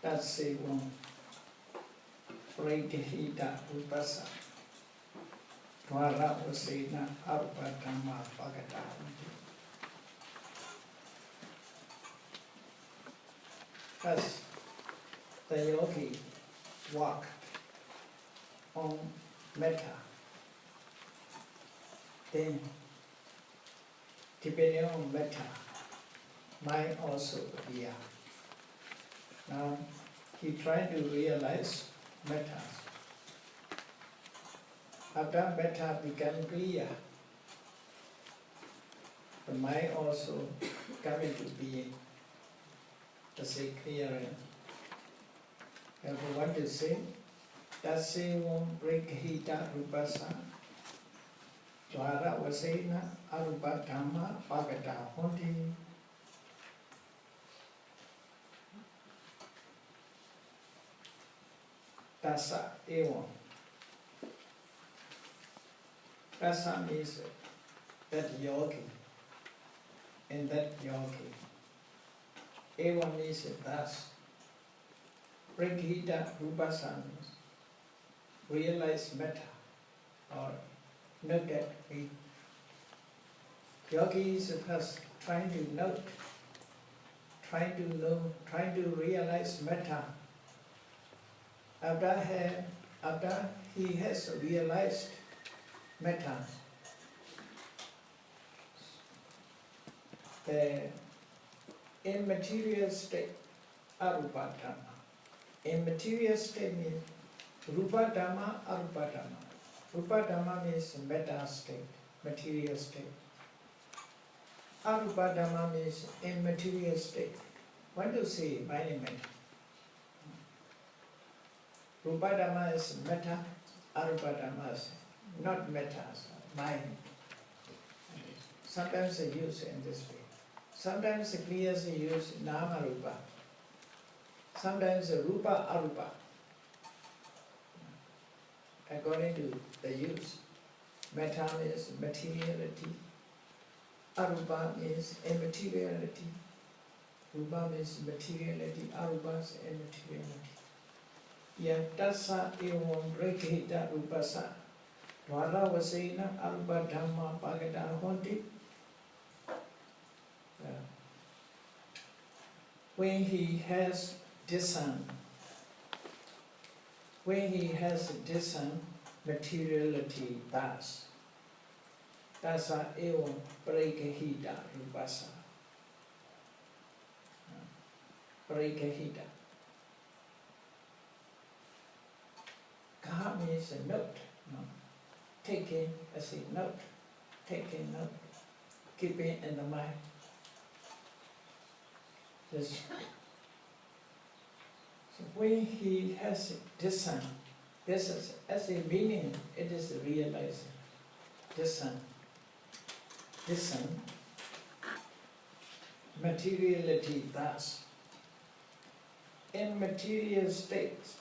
Tassevam Prekahita Upasa Dwara Vasena Arupatama Bhagata. As the yogi walked on metta, then depending on metta, mind also appear. Now he tried to realize metta. After metta became clear, the mind also come into being. To say clearer. Therefore, what is say? Tassevam Prekahita Rupasa Dwara Vasena Arupa Dhamma Bhagata Honti. Tassa evam. Tassa means that yogi, and that yogi. Evam means thus. Prekahita Rupasana, realize metta, or note that we. Yogi is first trying to note, trying to know, trying to realize metta. After he has realized metta, the immaterial state, arupa dhamma. Immaterial state means rupa dhamma, arupa dhamma. Rupa dhamma means metta state, material state. Arupa dhamma means immaterial state. What do you say by metta? Rupa dhamma is metta, arupa dhamma is not metta, mind. Sometimes they use in this way. Sometimes the Kriyas use nama rupa. Sometimes rupa arupa. According to the use, metta means materiality, arupa means immateriality, rupa means materiality, arupa is immateriality. Yatassa evam prekahita rupasa dwara vasena arupa dhamma bhagata honti. When he has discerned materiality thus, tassa evam prekahita rupasa. Prekahita. Kaha means a note, no? Taking as a note, taking note, keeping in the mind. This. So when he has discerned, this is as a meaning, it is realizing. Discern materiality thus. In material states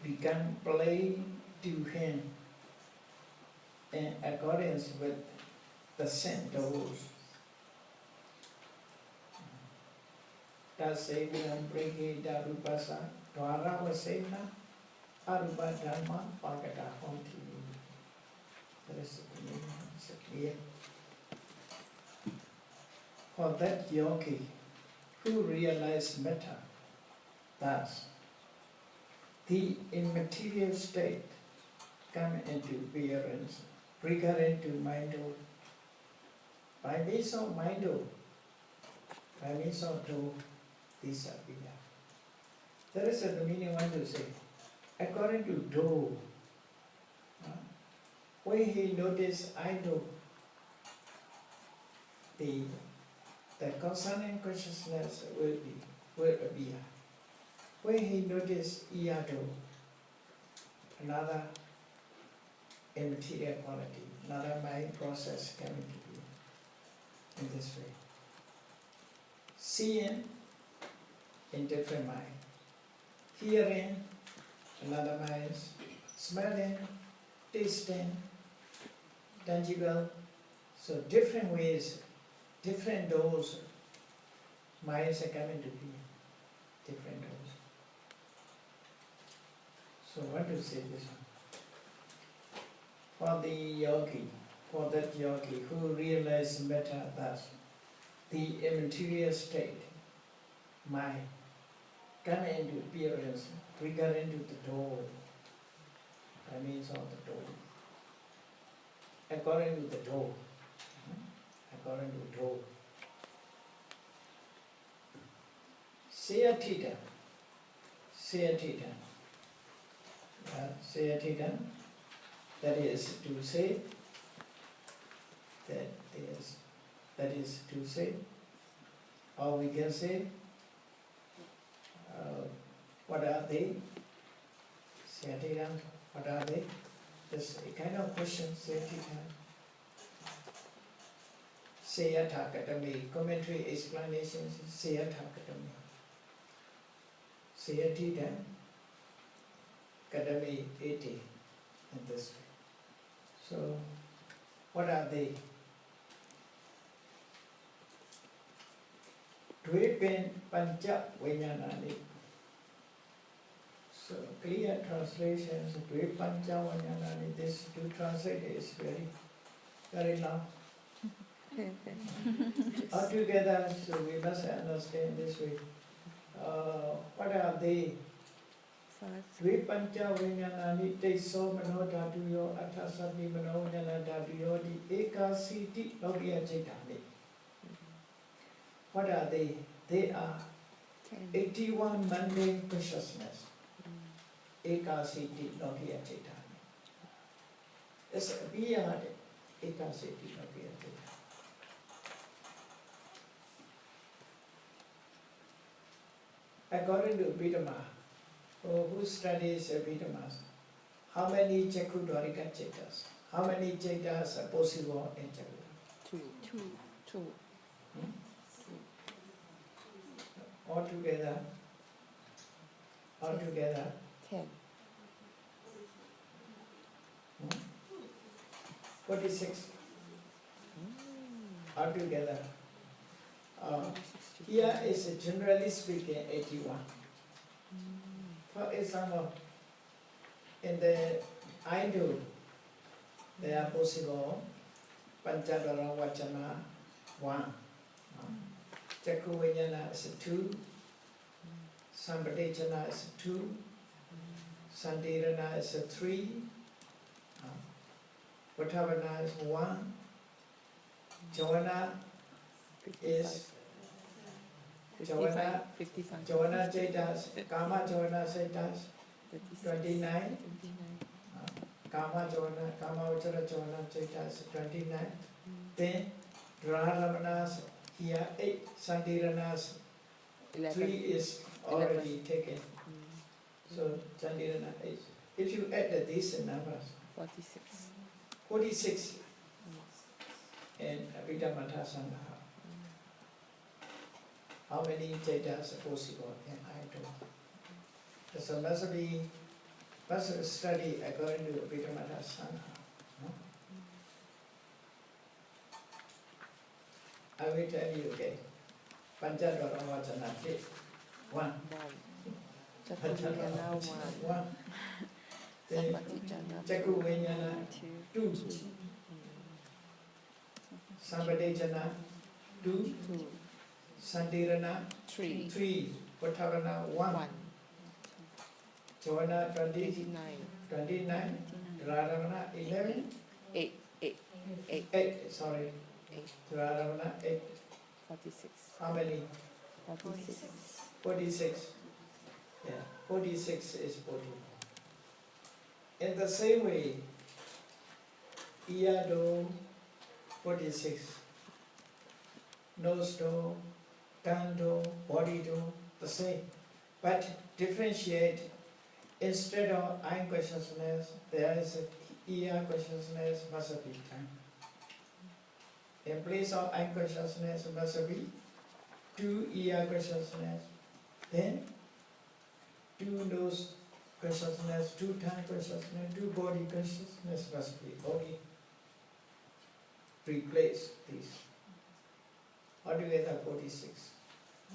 become plain to him in accordance with the scent doors. Tassevam prekahita rupasa dwara vasena arupa dhamma bhagata honti. That is clear. For that yogi who realized metta, thus the immaterial state come into appearance, recurrent to mind-o. By means of mind-o, by means of do, these appear. That is the meaning one to say. According to do, when he noticed I do, the concerning consciousness will appear. When he noticed iyado, another immaterial quality, another mind process coming to be in this way. Seeing in different mind, hearing another mind, smelling, tasting, tangible. So different ways, different doors, minds are coming to be, different doors. So what to say this one? For the yogi, for that yogi who realized metta, that the immaterial state might come into appearance regarding to the door, by means of the door, according to the door, according to the door. Sayatita, sayatita, that is to say, that is to say, or we can say, what are they? Sayatita, what are they? This a kind of question, sayatita. Sayatha-katami, commentary explanations, sayatha-katami. Sayatita, katami, 80, in this way. So, what are they? Dvipin pancha vinyanani. So, clear translations, Dvipin pancha vinyanani, this to translate is very, very long. Altogether, so we must understand this way. What are they? Dvipancha vinyanani teso mano dhatuyo athasati mano vinyanana dhatuyo di ekasiti lokiya chaitani. What are they? They are 81 mundane consciousness. Ekasiti lokiya chaitani. It's a beyond ekasiti lokiya chaitani. According to Abhidhamma, who studies Abhidhamma, how many Chakudvarika Chetas? How many Chetas are possible in Chakudvarika? Two. Altogether, 10. 46. Altogether. Here is generally speaking 81. For example, in the idol, they are possible Panchadara Vachana 1, Chakku Vijnana is 2, Sampadechana is 2, Santirana is 3, Vatavana is 1, Javana is 55. Javana Chetas, Kama Javana Chetas, 29, Kama Vachara Javana Chetas, 29, then Dharamanas, here 8, Sandiranas, 3 is already taken, so Sandirana 8. If you add these numbers, 46 in Abhidhamma Sangha. How many Chetas are possible in idol? So must study according to Abhidhamma Sangha. I will tell you again. Panchadvara Vachana 1. Chaturvijnana 1. Then Chakku Vijnana 2. Sampadechana 2. Santirana 3. Vatavana 1. Javana 29. Dharamana 11. 8. Sorry. 8. 46. How many? 46. Yeah, 46 is 40. In the same way, ear do 46, nose do, tongue do, body do, the same. But differentiate, instead of eye consciousness, there is a ear consciousness, must be tongue. In place of eye consciousness, must be 2 ear consciousness, then 2 nose consciousness, 2 tongue consciousness, 2 body consciousness must be only. Replace these. Altogether 46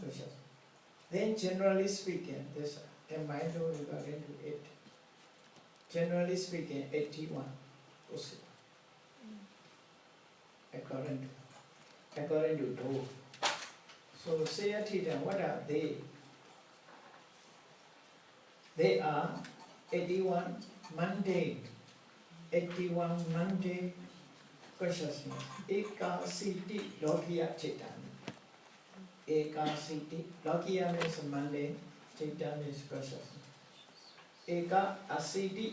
consciousness. Then generally speaking, this mind regarding to it. Generally speaking, 81 possible. According to Do. So Sayatita, what are they? They are 81 mundane consciousness. Eka Siti Lokiya Chaitanya. Eka Siti, Lokiya means mundane, Chaitanya means consciousness. Eka Asiti,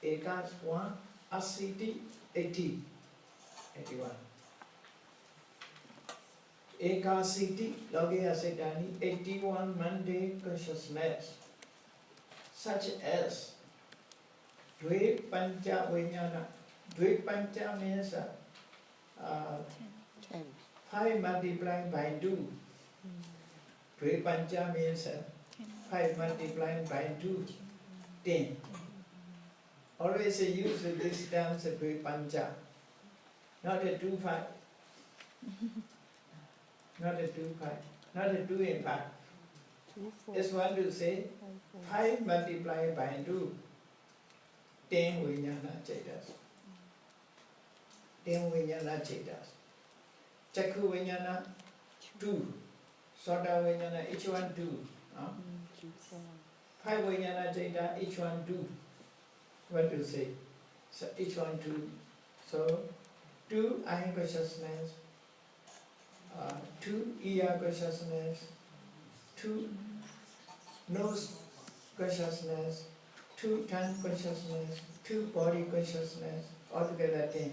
Eka is one, Asiti 80, 81. Eka Siti, Lokiya Chaitanya, 81 mundane consciousness, such as Dve Pancha Vijnana. Dve Pancha means 10. 5 multiplied by 2. Dve Pancha means 5 multiplied by 2, 10. Always use this term, Dve Pancha, not a 2 5, not a 2 5, not a 2 in 5. 2, 4, Just want to say 5 multiplied by 2, 10 Vijnana Chaitas. 10 Vijnana Chaitas. Chakhu Vijnana 2. Sota Vijnana, each one 2. 5 Vijnana Chaita, each one 2. What to say? So each one 2. So 2 eye consciousness, 2 ear consciousness, 2 nose consciousness, 2 tongue consciousness, 2 body consciousness, altogether 10.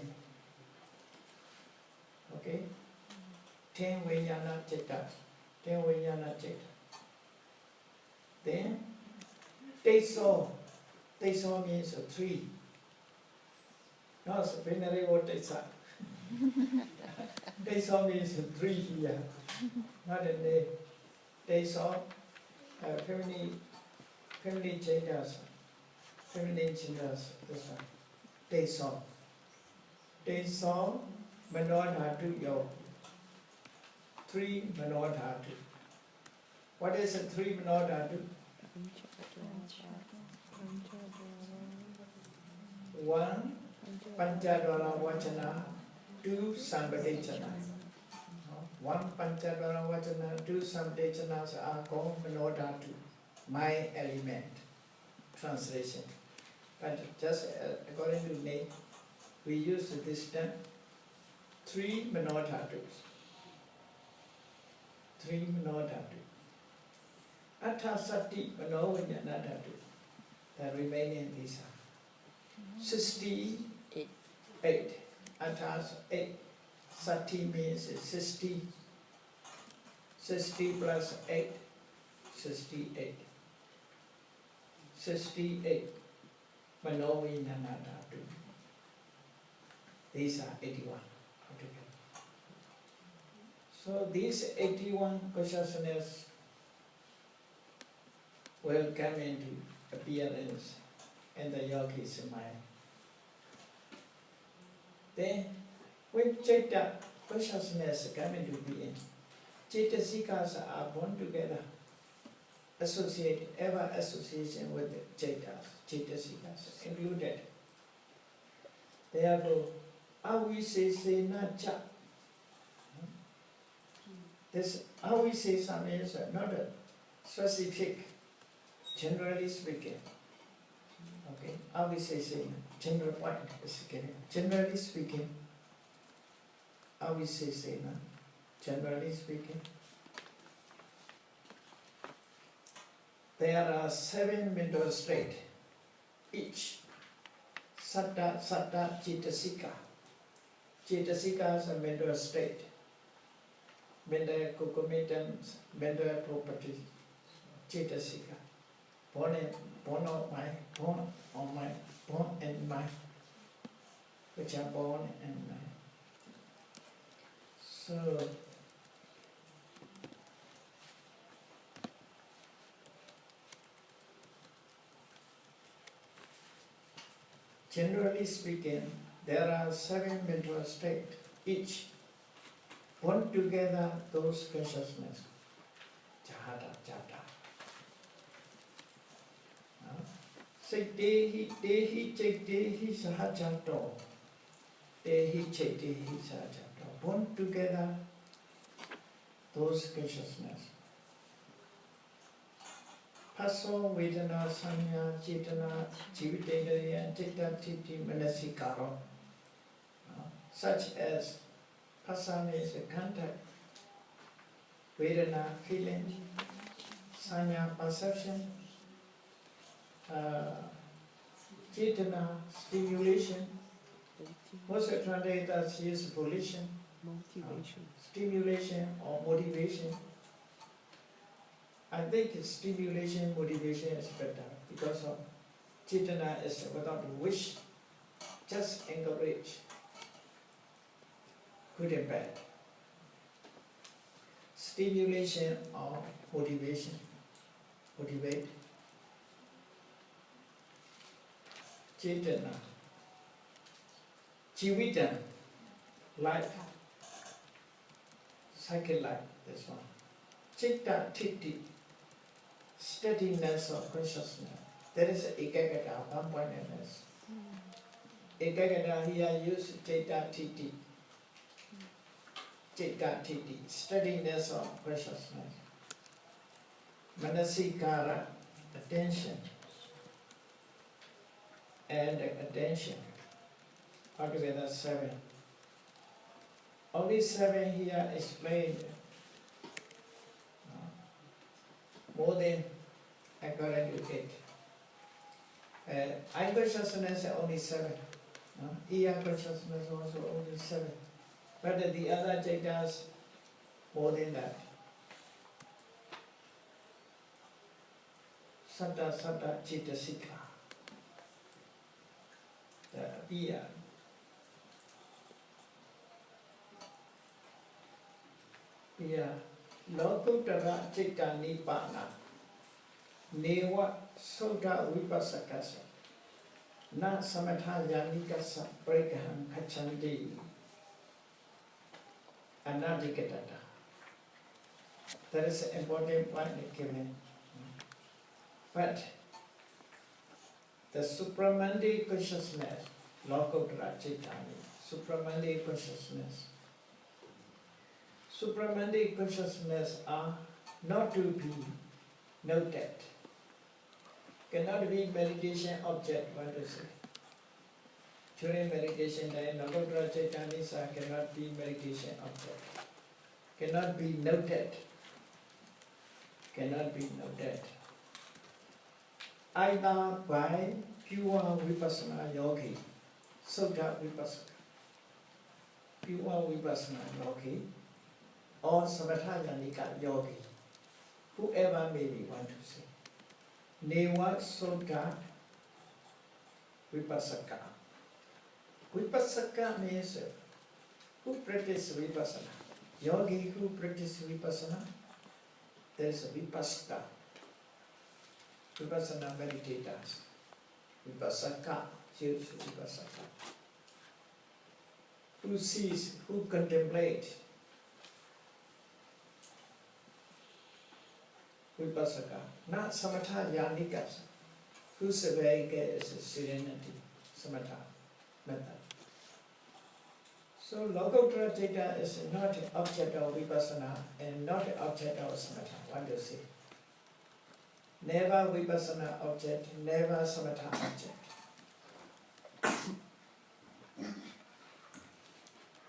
Okay? 10 Vijnana Chitta. 10 Vijnana Chitta. Then, Teso. Teso means 3. No, it's venerable Tesa. Teso means 3 here. Not a name. Teso, feminine Chaitas. Feminine Chaitas, this one. Teso. Teso, Manodhatu Yo. 3 Manodhatu. What is a 3 Manodhatu? 1 Panchadwara Vachana, 2 Sambadechana. 1 Panchadwara Vachana, 2 Sambadachanas are called Manodhatu, my element. Translation. But just according to name, we use this term 3 Manodhatus. 3 Manodhatu. Atha Sati Manovijnana Dhatu. The remaining these are 68. Atha 8. Sati means 60. 60 plus 8. 68. 68. Manovijnana Dhatu. These are 81. So these 81 consciousness will come into appearance in the yogi's mind. Then, when Chaita consciousness come into being, Chaitasikas are born together, ever association with the Chaitasikas included. Therefore, avisesena cha. This avisesa means not a specific, generally speaking. Okay, avisesena, general point is given. Generally speaking, avisesena, generally speaking, there are 7 mental states, each satta, satta, citasika. Citasika is a mental state, mental concomitants, mental properties, citasika. Born on mind, born in mind, which are born in mind. So, generally speaking, there are 7 mental states, each born together those consciousness, jhata, jhata. Dehi Dehi Sahajato. Dehi Dehi Sahajato. Bond together those consciousness. Paso Vedana Sanya Chetana Jivitaya Chitta Titi Manasikaro. Such as Pasana is a contact, Vedana feeling, Sanya perception, Chetana stimulation, also translated as is volition, Motivation. stimulation or motivation. I think stimulation, motivation is better because of Chetana is without wish, just encourage, good and bad. Stimulation or motivation, motivate. Chetana, Jivita, life, cycle life, this one. Chitta Titi, steadiness of consciousness. There is Ekagata, one-pointedness. Ekagata here used Chitta Titi. Chitta Titi, steadiness of consciousness. Manasikara, attention. And attention. Altogether 7. Only 7 here explained. More than according to 8. Eye consciousness only 7. Ear consciousness also only 7. But the other jhanas more than that. Satta Satta Chitta Sikha. The ear. Ear. Lokuttara Chitta Nibbana. Neva Sota Vipassakasa. Na Samatha Yanikasa Prekaham Kachandi. Anadikatata. That is an important point given. But the supramandi consciousness, Lokuttara Chittani, supramandi consciousness. Supramandi consciousness are not to be noted. Cannot be meditation object, what to say. During meditation, Lokuttara Chittanis cannot be meditation object. Cannot be noted. Cannot be noted. Either by pure Vipassana yogi, Sutta Vipassana, pure Vipassana yogi, or Samatha Yanika yogi, whoever may be want to say. Neva Sutta Vipassaka. Vipassaka means who practice Vipassana. Yogi who practice Vipassana, there is a Vipassaka. Vipassana meditators. Vipassaka, huge Vipassaka. Who sees, who contemplates. Vipassaka. Not Samatha Yanikas. Who survey is serenity. Samatha method. So Lokuttara Chitta is not an object of Vipassana and not an object of Samatha. What do you see? Never Vipassana object, never Samatha object.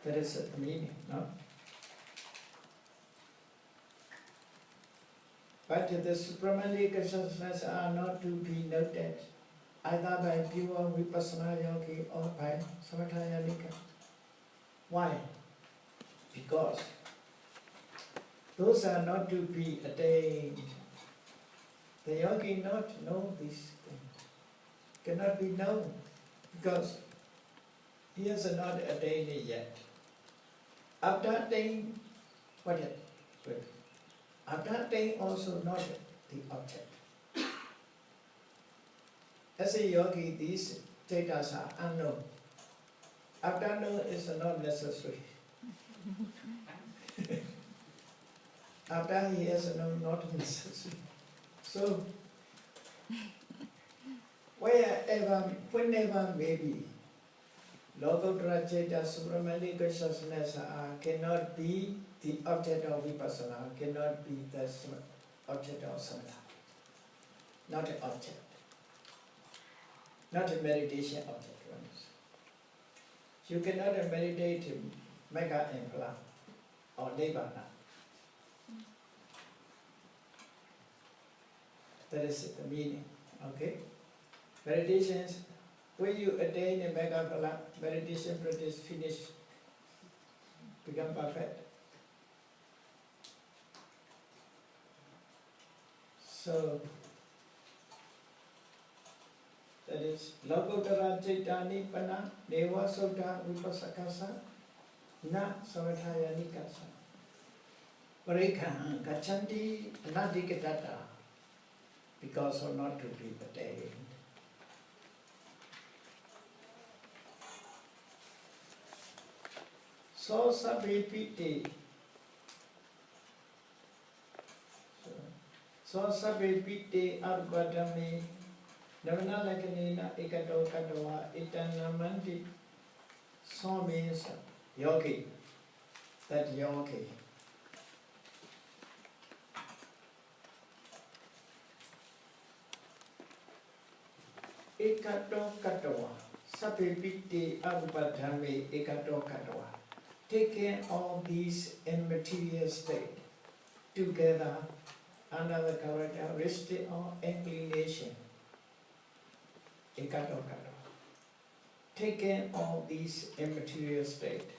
That is the meaning, no? But the supramandi consciousness are not to be noted either by pure Vipassana yogi or by Samatha Yanika. Why? Because those are not to be attained. The yogi not know these things, cannot be known, because he has not attained it yet. After attaining, what is it? After attaining also not the object. As a yogi, these jhanas are unknown. After known is not necessary. After he has known, not necessary. So, whenever maybe, Logotra Ceta Subramani consciousness cannot be the object of vipassana, cannot be the object of samatha. Not an object. Not a meditation object. You cannot meditate mega and phala or nibbana. That is the meaning. Okay? Meditations, when you attain a mega phala, meditation practice finish, become perfect. So, that is Logotara Chaitani Pana Deva Sota Vipasakasa Na Samathaya Nikasa Parikha Gachanti Nadikatata, because of not to be attained. So Sabepite So Sabepite Arbadame Navana Lakanina Ekato Katawa Itanamanti. So means yogi, that yogi. Ekato Katawa, Sapipiti Abhadhame Ekato Katawa. Taking all these immaterial state together under the characteristic of inclination. Ekato Katawa. Taking all these immaterial state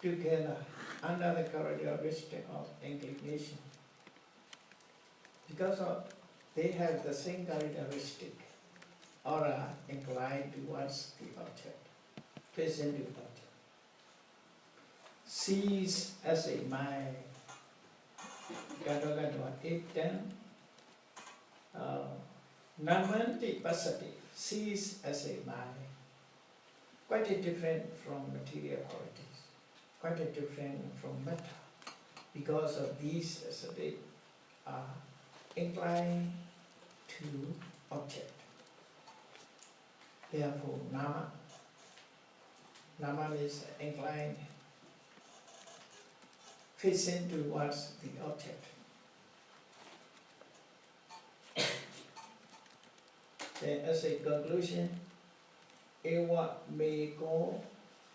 together under the characteristic of inclination. Because they have the same characteristic, or are inclined towards the object, facing the object. Sees as a mind, Namanti Pasati, sees as a mind. Quite a different from material qualities, quite a different from matter, because of these as they are inclined to object. Therefore, nama is inclined, facing towards the object. Then as a conclusion, Ewa meko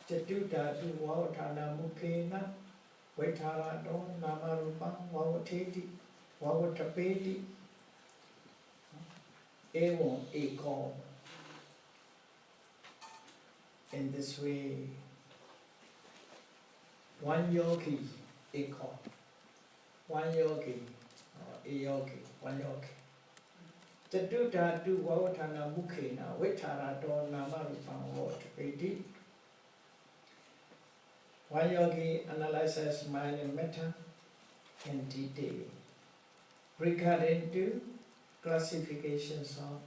chatutatu vavatana mukhena vaitharado namarupam vavateti vavatapeti ewa eko. In this way, one yogi eko, one yogi or a yogi, one yogi. Chatutta tu vavatana mukhena vicharato namarupam vavatapeti. One yogi analyzes mind and matter in detail, regarding to classifications of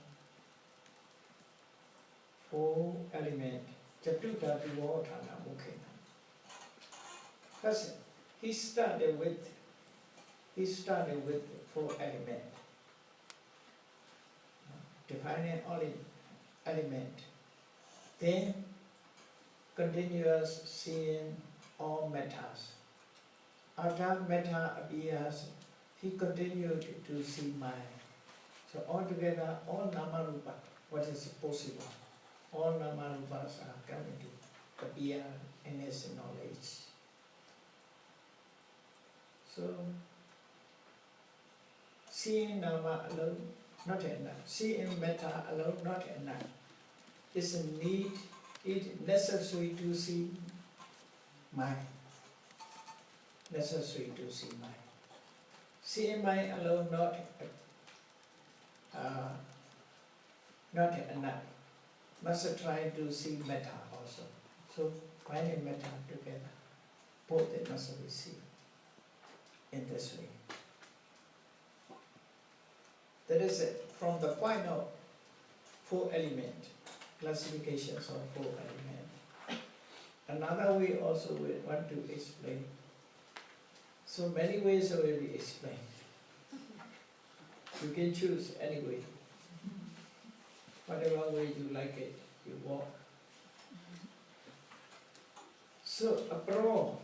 four elements. Chatutta tu vavatana mukhena. First, he started with four elements. Defining all element, then continuous seeing all matters. After matter appears, he continued to see mind. So altogether, all namarupa, what is possible, all namarupas are coming to appear in his knowledge. So, seeing nama alone, not enough. Seeing matter alone, not enough. It's a need, it's necessary to see mind. Necessary to see mind. Seeing mind alone, not enough. Must try to see matter also. So, mind and matter together. Both they must be seen in this way. That is it. From the point of four element, classifications of four element. Another way also we want to explain. So many ways will be explained. You can choose any way. whatever way you like it, you walk. So, apro,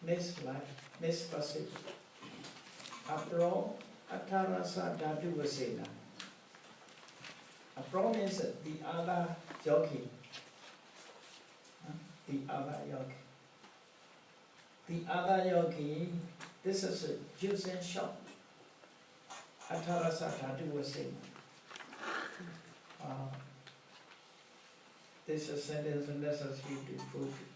next line, next passage. Apro, atarasa dhatu vasena. Apro means the other yogi. The other yogi. The other yogi, this is using short. Atarasa dhatu vasena. This is sentence necessary to fulfill.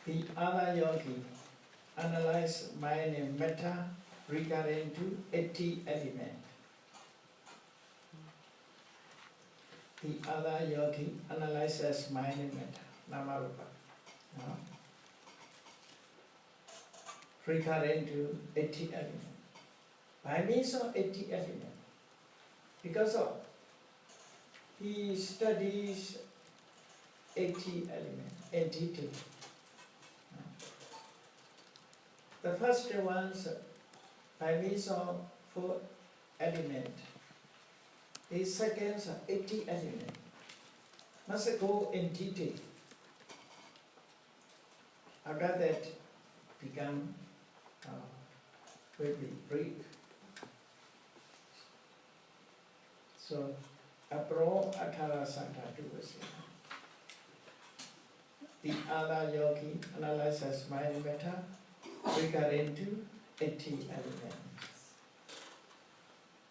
The other yogi analyze mind and metta regarding to 80 elements. The other yogi analyzes mind and metta, namarupa, regarding to 80 elements. By means of 80 elements, because of he studies 80 elements in detail. The first ones by means of 4 elements. The second 80 elements. Must go in detail. After that, become very brief. So, apro atarasa dhatu vasena. The other yogi analyzes mind metta regarding to 80 elements.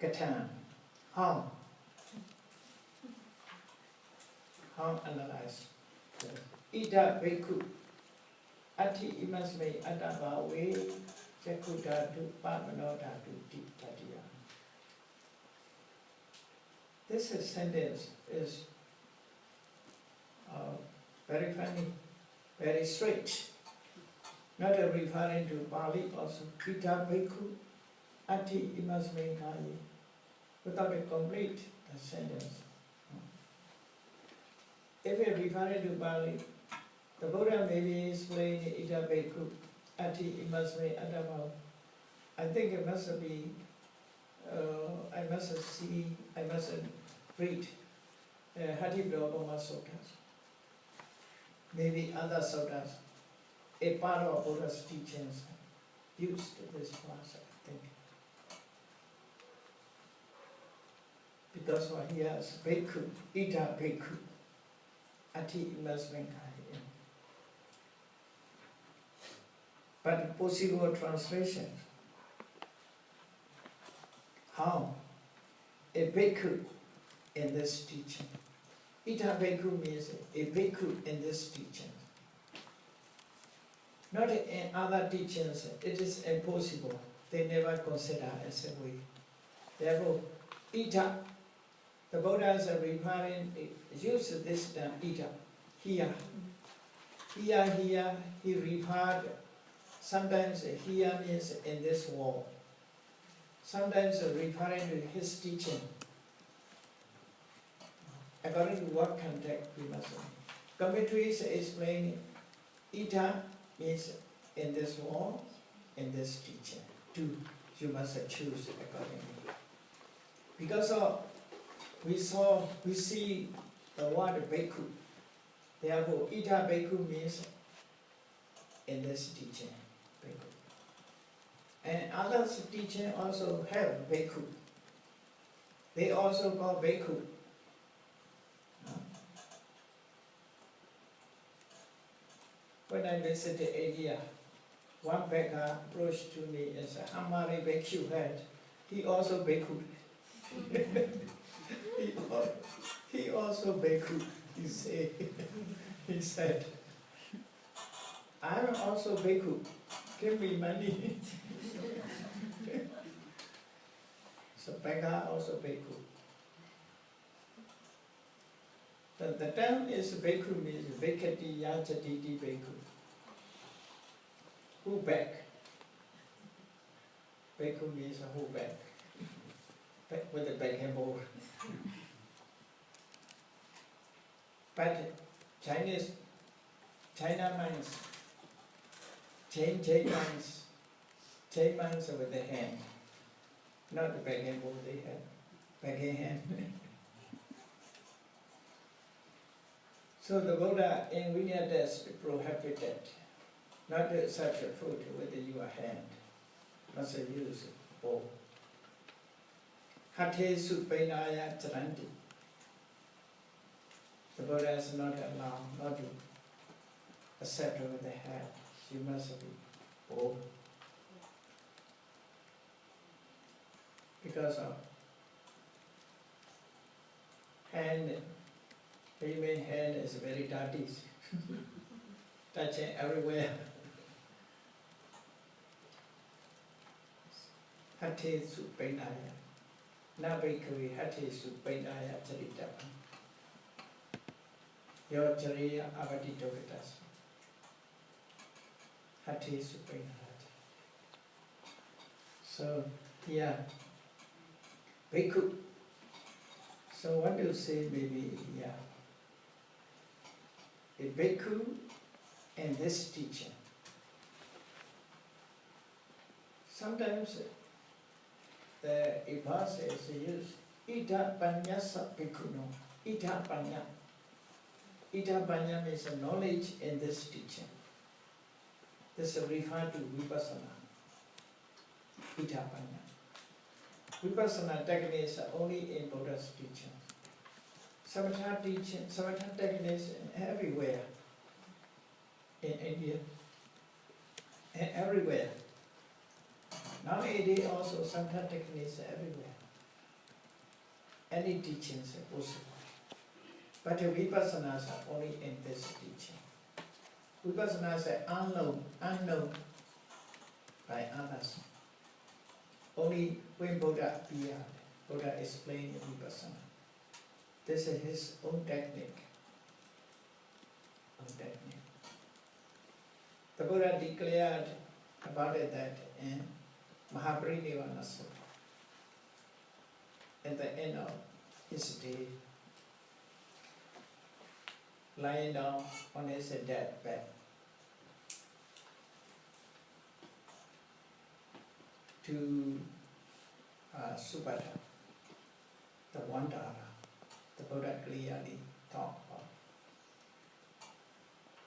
Katan, how analyze? Ida bhikkhu, ati imasme adabhawe, jakku dhatu, pamano dhatu, tadiya. This sentence is very funny, very straight. Not referring to Pali also. Ida bhikkhu, ati imasme kaya. Without a complete sentence. If we refer to Pali, the Buddha maybe explained Ida bhikkhu, ati imasme adabhav. I think it must be, I must read Hati Brahma Suttas. Maybe other suttas. A part of Buddha's teachings used this class, I think. Because what he has, bhikkhu, ita bhikkhu, ati imasme kaya. But possible translation, how a bhikkhu in this teaching. Ita bhikkhu means a bhikkhu in this teaching. Not in other teachings, it is impossible. They never consider as a way. Therefore, ita, the Buddhas are referring, use this term, ita, here. Here, he referred, sometimes here means in this world. Sometimes referring to his teaching. According to what context we must know. Commentaries explain ita means in this world, in this teaching. Two, you must choose accordingly. Because we see the word bhikkhu. Therefore, ita bhikkhu means in this teaching, bhikkhu. And others teaching also have bhikkhu. They also call bhikkhu. When I visited India, one beggar approached to me and said, "How many bhikkhu had?" He also bhikkhu. he also bhikkhu. He said, "I'm also bhikkhu. Give me money." So beggar also bhikkhu. The term is bhikkhu means bhikkhati yachaditi bhikkhu. Who back? Bhikkhu means who back. Back with the backhand board. But China means, Chain means 10 months with the hand, not the backhand ball they have, backhand hand. So the Buddha in Vinaya prohibited not to such a food with your hand, must use bowl. Hate supainaya charanti. The Buddha is not allowed not to accept with the hand. She must be bold. Because of hand, female hand is very dirty, touching everywhere. Hate supainaya. Nabhikari hate supainaya charitapa. Your chariya avaditogatas. Hate supainaya. So, yeah. Bhikkhu. So what do you say maybe, yeah. A bhikkhu and this teacher. Sometimes the verse is used, ita panyasa bhikkhuno, ita panya. Ita panya means knowledge in this teaching. This is referred to vipassana. Ita panya. Vipassana techniques are only in Buddha's teaching. Samatha teaching, samatha techniques everywhere. In India, and everywhere. Nowadays also samatha techniques are everywhere. Any teachings are possible. But the vipassanas are only in this teaching. Vipassanas are unknown by others. Only when Buddha appeared, Buddha explained vipassana. This is his own technique. The Buddha declared about it that in Mahaparinirvana Sutta, at the end of his day, lying down on his deathbed, to Subhadra, the Vandara, the Buddha clearly talked about.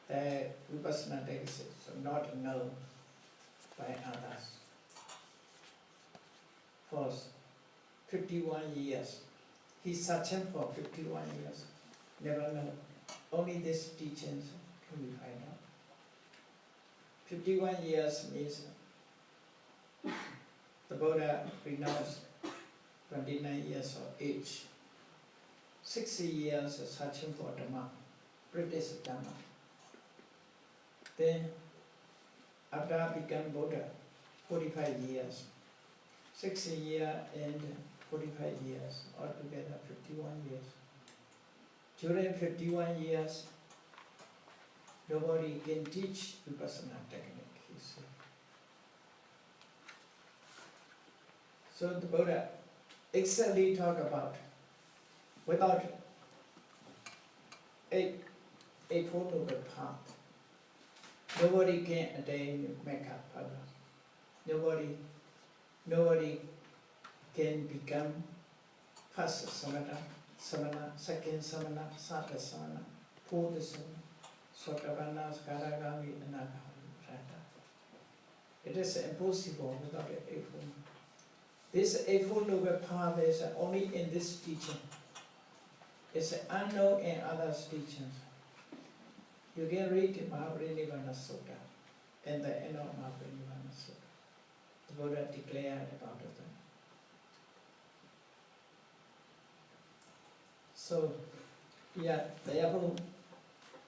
The vipassana texts are not known by others. For 51 years, he's searching for 51 years, never known. Only these teachings can we find out. 51 years means the Buddha renounced 29 years of age. 60 years searching for Dhamma, British Dhamma. Then, after become Buddha, 45 years. 60 years and 45 years, altogether 51 years. During 51 years, nobody can teach vipassana technique, he said. So the Buddha exactly talk about, without Eightfold Noble Path, nobody can attain Mekha Pada. Nobody can become first samana, second samana, third samana, fourth samana, Sotapanna, Skaragami, Anagami. It is impossible without an Eightfold. This Eightfold Noble Path is only in this teaching. It's unknown in others' teachings. You can read Mahaparinirvana Sutta and the end of Mahaparinirvana Sutta. The Buddha declared about it. So, yeah, therefore,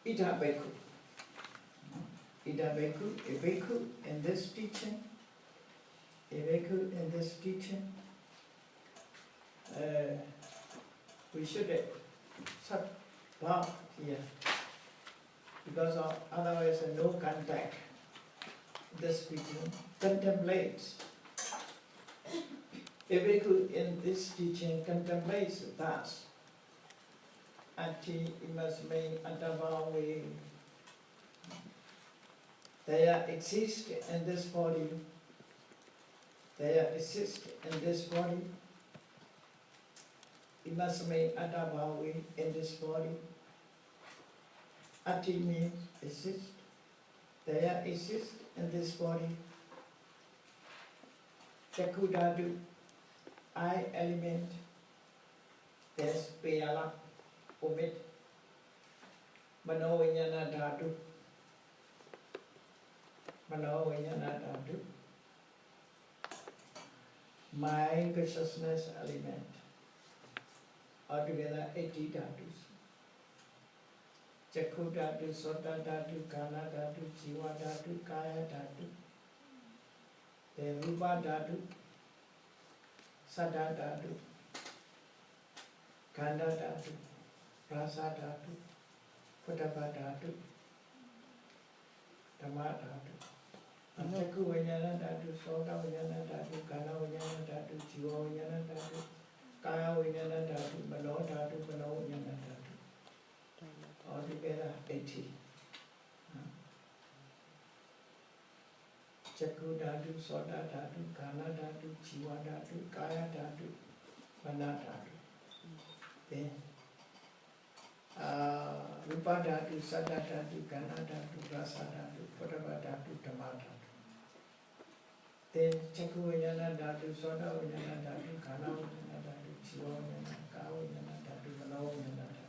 Ita Bhikkhu. Ita Bhikkhu, a Bhikkhu in this teaching, we should stop back here, because of otherwise no contact. This teaching contemplates. A bhikkhu in this teaching contemplates thus. Ati imasme antavawe. There exists in this body They exist in this body. Imasame Adabhavi in this body. Ati means exist. They exist in this body. Chakudadu, eye element. There's Peyala, omit. Manovinyana dhatu. Manovinyana dhatu. Mind consciousness element. Altogether 80 dhatus. Chakku dhatu, sota dhatu, kana dhatu, jiva dhatu, kaya dhatu. Then rupa dhatu, sada dhatu, kanda dhatu, rasa dhatu, potapa dhatu, dhamma dhatu. Chakku vinyana dhatu, sota vinyana dhatu, kana vinyana dhatu, jiva vinyana dhatu, kaya vinyana dhatu, mano dhatu, mano vinyana dhatu. Altogether 80. Chakku dhatu, sota dhatu, kana dhatu, jiva dhatu, kaya dhatu, mana dhatu. Then rupa dhatu, sada dhatu, kana dhatu, rasa dhatu, potapa dhatu, dhamma dhatu. Then chakku vinyana dhatu, sota vinyana dhatu, kana vinyana dhatu, jiva vinyana, kaya vinyana dhatu, mano vinyana dhatu.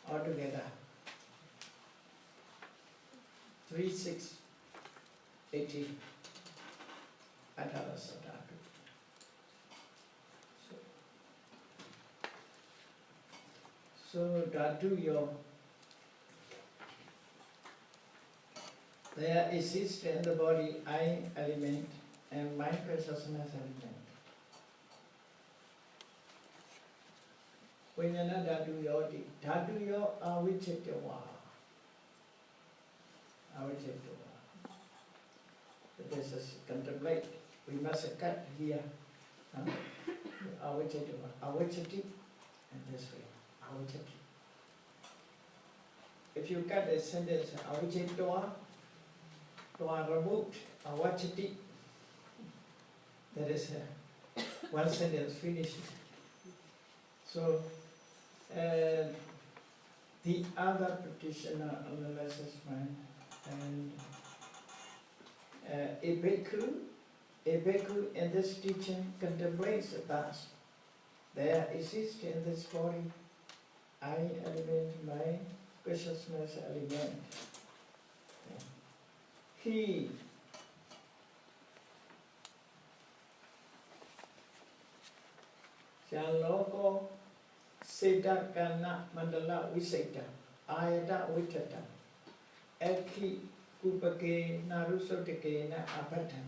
Altogether 3, 6, 80 Adharasa dhatu. So dhatu yo, there exists in the body I element and mind consciousness element. Vinyana dhatu yoti. Dhatu yo avicityawa. Avicityawa. This is contemplate. We must cut here. Avicityawa. Aviciti and this way. Aviciti. If you cut the sentence avicityawa, to are removed, aviciti, that is one sentence finished. So, the other practitioner analyzes mind and a bhikkhu in this teaching contemplates that there exists in this body I element, mind, consciousness element. He Shaloko Seda Kana Mandala Viseta Ayata Vitata Eki Kupake Narusotake Na Apata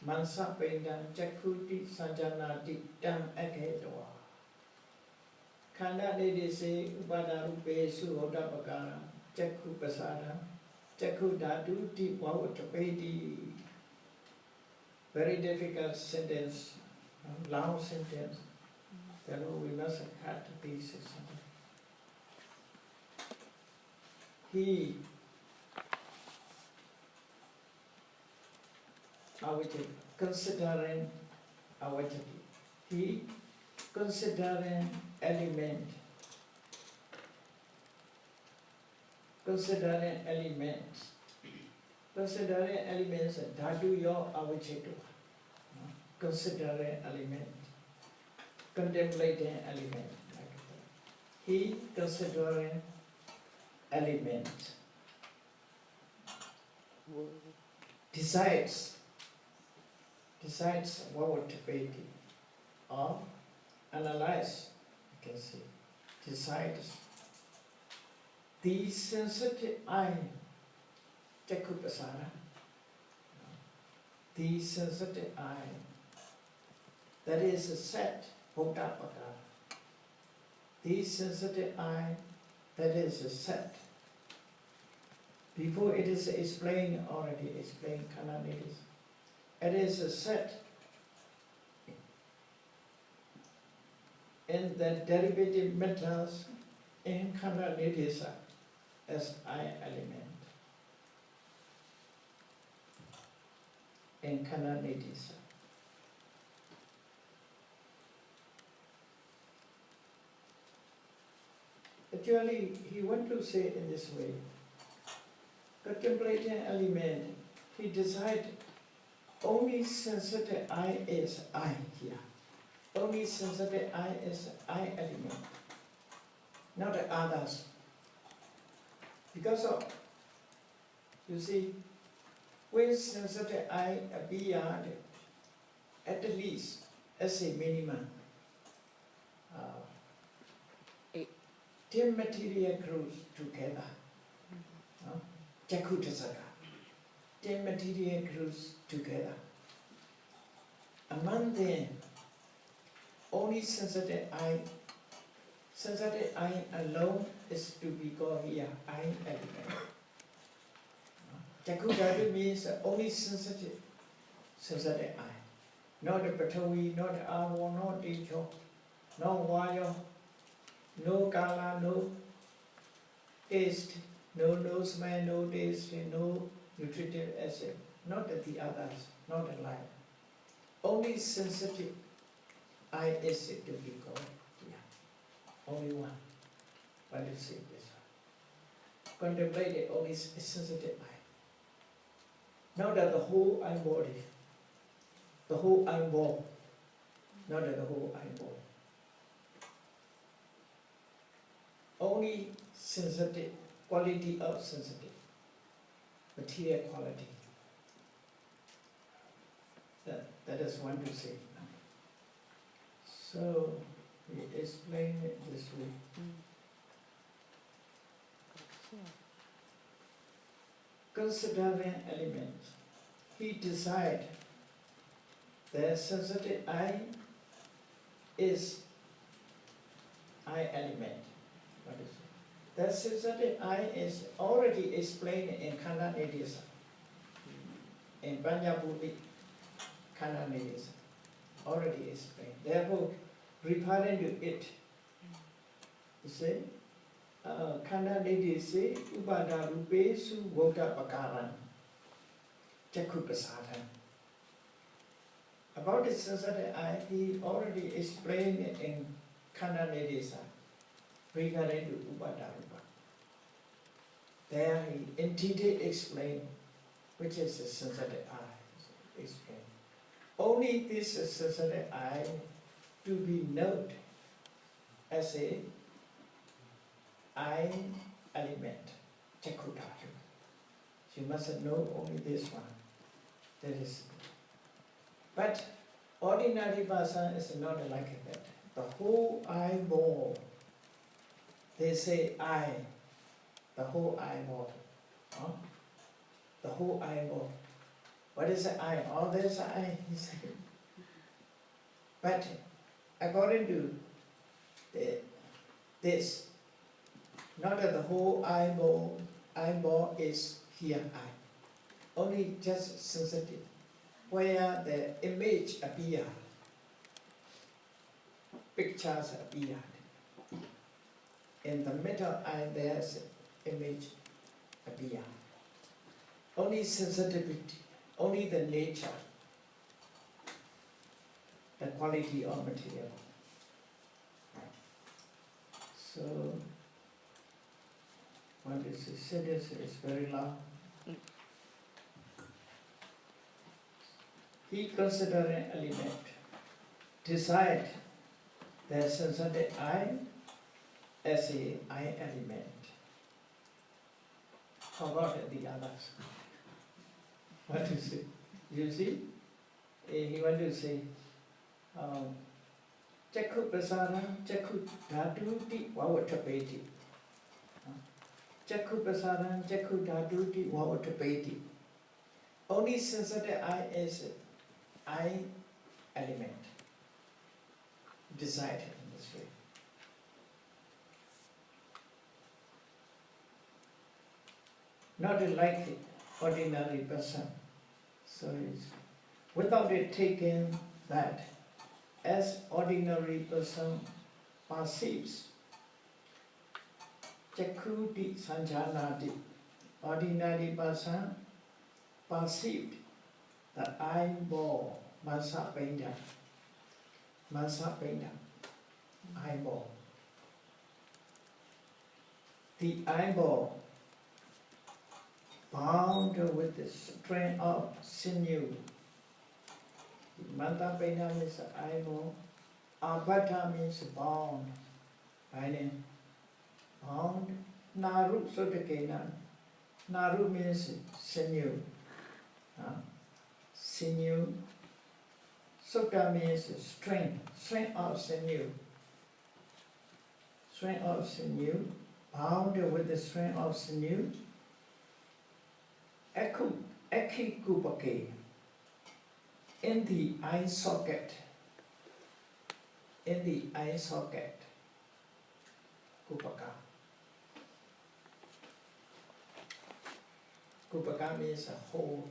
Mansa Pendan Chakuti Sajanati Tam Eketoa Kanda Nedese Upadarupe Suhodapakara Chakku Pasada Chakku Dhatu Ti Wawatapedi. Very difficult sentence, long sentence. We must cut to pieces. He considering avajati. He considering element. Considering elements. Considering elements dhatu yo avajatu. Considering element. Contemplating element. He considering element. Decides what to be or analyze, you can see, decides the sensitive eye, Chakupasana, the sensitive eye, that is a set, Bhodapaka, the sensitive eye, that is a set. Before it is explained, already explained Kananidis. It is a set in the derivative metals in Kananidisa as I element. In Kananidisa. Actually, he want to say in this way, contemplating element, he decided only sensitive I is I here. Only sensitive I is I element, not the others. Because of, you see, when sensitive I appeared, at least as a minimum, 10 material groups together. Jakutasaka. 10 material groups together. Among them, only sensitive I alone is to be called here I element. Jakutadu means only sensitive I. Not the Patawi, not the Awo, not the Icho, no Wayo, no Kala, no taste, no smell, no taste, no nutritive acid, not the others, not the life. Only sensitive I is it to be called here. Only one. What do you say this one? Contemplate it, only sensitive I. Not that the whole I body, the whole I ball, not that the whole I ball. Only sensitive, quality of sensitive, material quality. That is one to say. So, we explain it this way. Considering elements, he decided the sensitive I is I element. What is it? The sensitive I is already explained in Khanda Nidisa, in Panjabuddhi Khanda Nidisa, already explained. Therefore, referring to it, you see, Khanda Nidisa, Upada Rupe Su Voda Pakaran, Jakupasadhan. About the sensitive I, he already explained it in Khanda Nidisa, regarding to Upada Rupa. There he in detail explained which is the sensitive I. Explained. Only this sensitive I to be noted as a I element, Jakutatu. You must know only this one. That is. But ordinary person is not like that. The whole eyeball, they say I, the whole eyeball. Huh? The whole eyeball. What is the eye? All this eye, he said. But according to this, not that the whole eyeball is here eye. Only just sensitive. Where the image appear, pictures appear. In the middle eye, there's image appear. Only sensitivity, only the nature, the quality of material. So, what is this? Sentence is very long. He considered an element, decide the sensitive I as a I element. Forgot the others. What is it? You see? He want to say, Jakku Prasana, Jakku Dhatuti Vavatapeti. Jakku Prasana, Jakku Dhatuti Vavatapeti. Only sensitive I is I element. Decided in this way. Not like ordinary person. So it's without it taking that as ordinary person perceives. Jakkuti Sanjanati. Ordinary person perceived the eyeball, Mansa Pinda, eyeball. the eyeball bound with the string of sinew. Mantapena means eyeball. Abata means bound. Binding. Bound. Naru sotakena. Naru means sinew. Sinew. Sota means string. String of sinew. String of sinew. Bound with the string of sinew. Ekikupake. In the eye socket. In the eye socket. Kupaka. Kupaka means a hole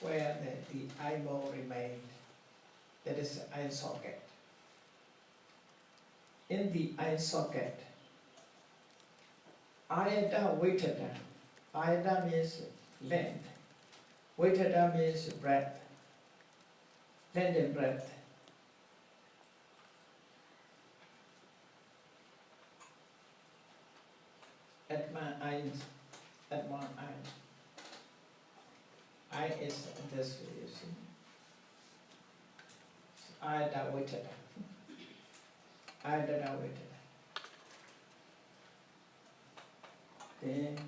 where the eyeball remained. That is the eye socket. In the eye socket. Ayata waitada. Ayata means length. Waitada means breadth. Length and breadth. At my eyes, at one eye. Eye is this, you see. Ayata waitada. Ayata waitada. Then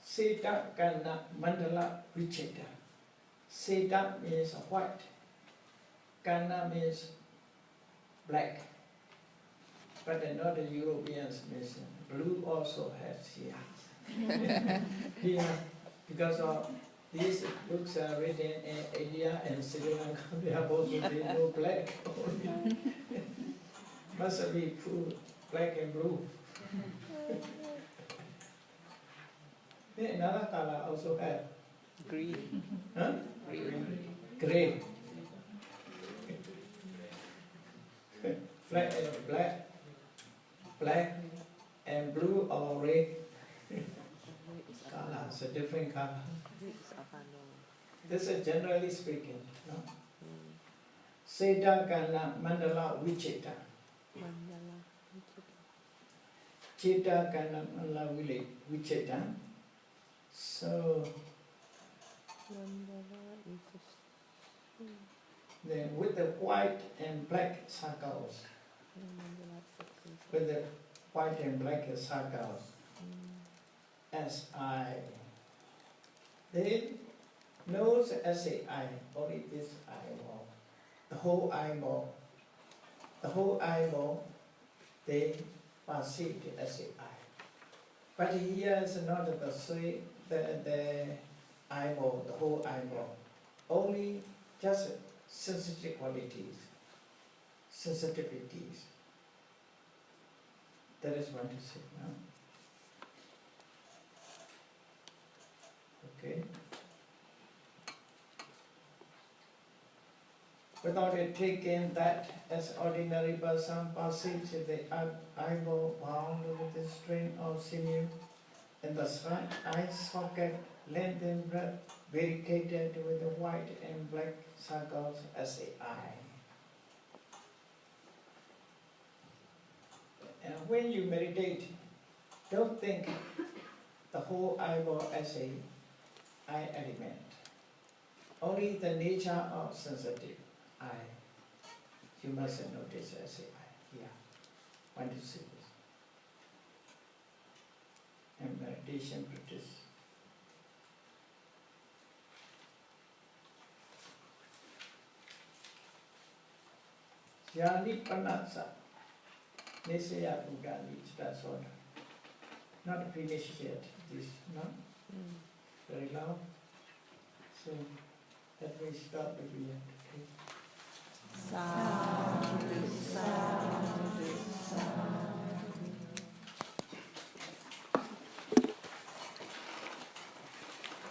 Seta Kana Mandala Vicheta. Seta means white. Kana means black. But not the Europeans means blue also has here. Here, because of these books are written in India and Sri Lanka, they have also been no black only. Must be full black and blue. Another color also have. Green. Huh? Green. Gray. Black and black. Black and blue or red. Color, it's a different color. This is generally speaking. No? Seda Kana Mandala Vicheta. Mandala. Cheta Kana Mandala Vicheta. So, then with the white and black circles, with the white and black circles, as I, then nose as a eye, only this eyeball, the whole eyeball, they perceived as a eye. But here is not the eyeball, the whole eyeball, only just sensitivities. That is what to say now. Okay. Without it taking that as ordinary person perceives the eyeball bound with a string of sinew, and the eye socket length and breadth variegated with the white and black circles as the eye. And when you meditate, don't think the whole eyeball as a eye element. Only the nature of sensitive eye. You must notice as a eye. Yeah. Want to see this? And meditation practice. Jani Panasa. Nesaya Bugani Chitasoda. Not finished yet, this, no? Very loud. So, that we stop again. Okay?